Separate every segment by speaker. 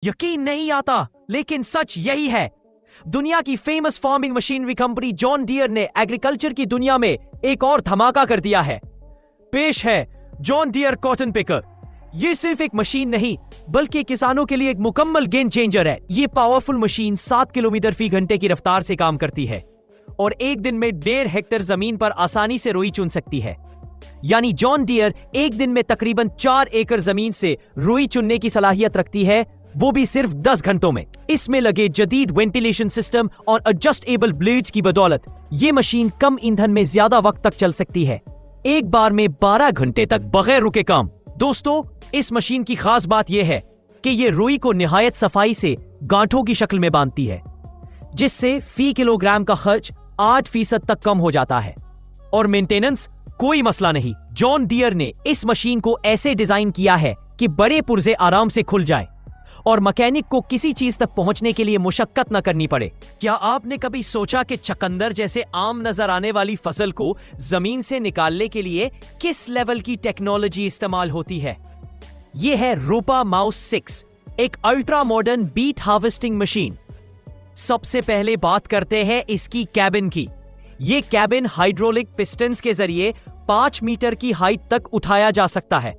Speaker 1: यकीन नहीं आता, लेकिन सच यही है। दुनिया की famous farming machinery company John Deere ने एग्रीकल्चर की दुनिया में एक और धमाका कर दिया है। पेश है जॉन डियर कॉटन पिकर। ये सिर्फ एक मशीन नहीं, बल्कि किसानों के लिए एक मुकम्मल गेम चेंजर है। ये पावरफुल मशीन 7 किलोमीटर फी घंटे की रफ्तार से काम करती है और एक दिन में 1.5 हेक्टेयर जमीन पर आसानी से रुई चुन सकती है। यानी जॉन डियर एक दिन में तकरीबन 4 एकड़ जमीन से रुई चुनने की सलाहियत रखती है, वो भी सिर्फ 10 घंटों में। इसमें लगे जदीद वेंटिलेशन सिस्टम और एडजस्टेबल ब्लेड्स की बदौलत ये मशीन कम ईंधन में ज्यादा वक्त तक चल सकती है, एक बार में 12 घंटे तक बगैर रुके काम। दोस्तों, इस मशीन की खास बात यह है कि ये रुई को निहायत सफाई से गांठों की शक्ल में बांधती है, जिससे फी किलोग्राम का खर्च 8% तक कम हो जाता है। और मेंटेनेंस कोई मसला नहीं। जॉन डियर ने इस मशीन को ऐसे डिजाइन किया है कि बड़े पुर्जे आराम से खुल जाए और मैकेनिक को किसी चीज तक पहुंचने के लिए मुशक्कत न करनी पड़े। क्या आपने कभी सोचा कि चकंदर जैसे आम नजर आने वाली फसल को जमीन से निकालने के लिए किस लेवल की टेक्नोलॉजी इस्तेमाल होती है? यह है रोपा माउस 6, एक ultra modern beet harvesting machine. सबसे पहले बात करते हैं इसकी कैबिन की। यह कैबिन हाइड्रोलिक पिस्टन्स के जरिए 5 मीटर की हाइट तक उठाया जा सकता है।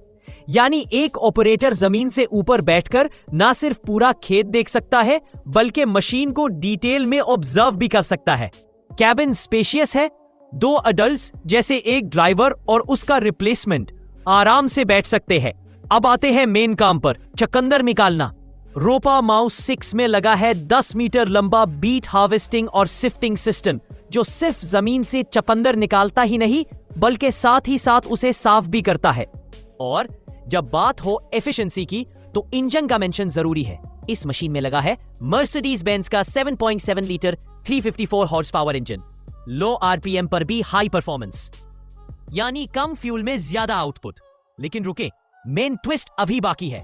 Speaker 1: यानी एक ऑपरेटर जमीन से ऊपर बैठकर ना सिर्फ पूरा खेत देख सकता है, बल्कि मशीन को डिटेल में ऑब्जर्व भी कर सकता है। कैबिन स्पेशियस है, 2 अडल्ट्स जैसे एक ड्राइवर और उसका रिप्लेसमेंट आराम से बैठ सकते हैं। अब आते हैं मेन काम पर, चकंदर निकालना। रोपा माउस 6 में लगा है 10 मीटर लंबा बीट हार्वेस्टिंग और सिफ्टिंग सिस्टम, जो सिर्फ जमीन से चकंदर निकालता ही नहीं, बल्कि साथ ही साथ उसे साफ भी करता है। और जब बात हो एफिशिएंसी की, तो इंजन का मेंशन जरूरी है। इस मशीन में लगा है मर्सिडीज बेंज का 7.7 लीटर 354 हॉर्स पावर इंजन। लो आरपीएम पर भी हाई परफॉर्मेंस, यानी कम फ्यूल में ज्यादा आउटपुट। लेकिन रुके, मेन ट्विस्ट अभी बाकी है।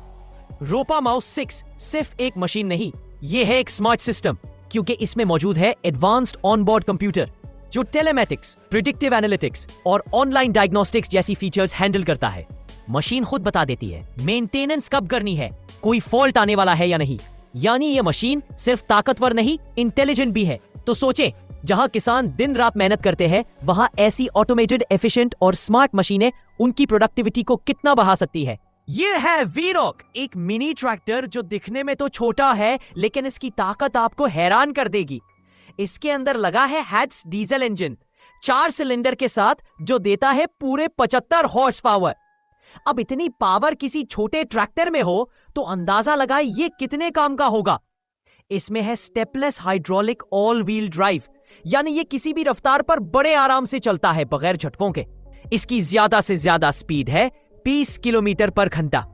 Speaker 1: रोपा माउस 6 सिर्फ एक मशीन नहीं, यह है एक स्मार्ट सिस्टम, क्योंकि इसमें मौजूद है एडवांस्ड ऑनबोर्ड कंप्यूटर जो टेलेमैटिक्स, प्रिडिक्टिव एनालिटिक्स और ऑनलाइन डायग्नोस्टिक्स जैसी फीचर्स हैंडल करता है। मशीन खुद बता देती है मेंटेनेंस कब करनी है, कोई फॉल्ट आने वाला है या नहीं। यानी यह मशीन सिर्फ ताकतवर नहीं, इंटेलिजेंट भी है। तो सोचें, जहां किसान दिन रात मेहनत करते हैं, वहां ऐसी ऑटोमेटेड, एफिशिएंट और स्मार्ट मशीनें उनकी प्रोडक्टिविटी को कितना बढ़ा सकती है। यह है वीरॉक, एक मिनी ट्रैक्टर जो दिखने में तो छोटा है, लेकिन इसकी ताकत आपको हैरान कर देगी। इसके अंदर लगा है हैट्स डीजल इंजन 4 सिलेंडर के साथ, जो देता है पूरे 75 हॉर्स पावर। अब इतनी पावर किसी छोटे ट्रैक्टर में हो तो अंदाजा लगाए ये कितने काम का होगा। इसमें है stepless hydraulic all wheel drive, यानी ये किसी भी रफ्तार पर बड़े आराम से चलता है बगैर झटकों के। इसकी ज्यादा से ज्यादा स्पीड है 20 किलोमीटर पर घंटा।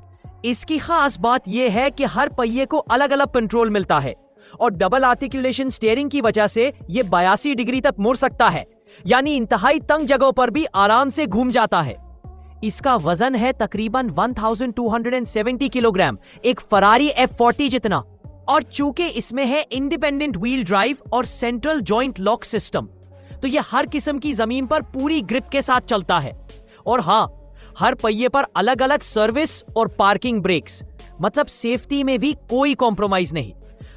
Speaker 1: इसकी खास बात यह है कि हर पहिए को अलग अलग कंट्रोल मिलता है और डबल आर्टिकुलेशन स्टीयरिंग की वजह से यह 82 डिग्री तक मुड़ सकता है, यानी इंतहाई तंग जगहों पर भी आराम से घूम जाता है। इसका वजन है तकरीबन 1270 किलोग्राम, एक फरारी F40 जितना। और चूंकि इसमें है इंडिपेंडेंट व्हील ड्राइव और सेंट्रल जॉइंट लॉक सिस्टम, तो यह हर किस्म की जमीन पर पूरी ग्रिप के साथ चलता है। और हां, हर पहिए पर अलग अलग सर्विस और पार्किंग ब्रेक्स, मतलब सेफ्टी में भी कोई कॉम्प्रोमाइज नहीं।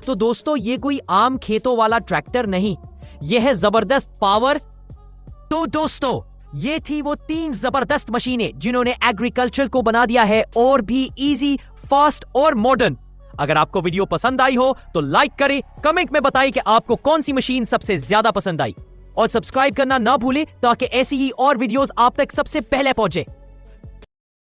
Speaker 1: तो दोस्तों, ये कोई आम खेतों वाला ट्रैक्टर नहीं, यह है जबरदस्त पावर। तो दोस्तों, ये थी वो 3 जबरदस्त मशीनें जिन्होंने एग्रीकल्चर को बना दिया है और भी इजी, फास्ट और मॉडर्न। अगर आपको वीडियो पसंद आई हो तो लाइक करें, कमेंट में बताएं कि आपको कौन सी मशीन सबसे ज्यादा पसंद आई, और सब्सक्राइब करना ना भूलें ताकि ऐसी ही और वीडियोस आप तक सबसे पहले पहुंचे।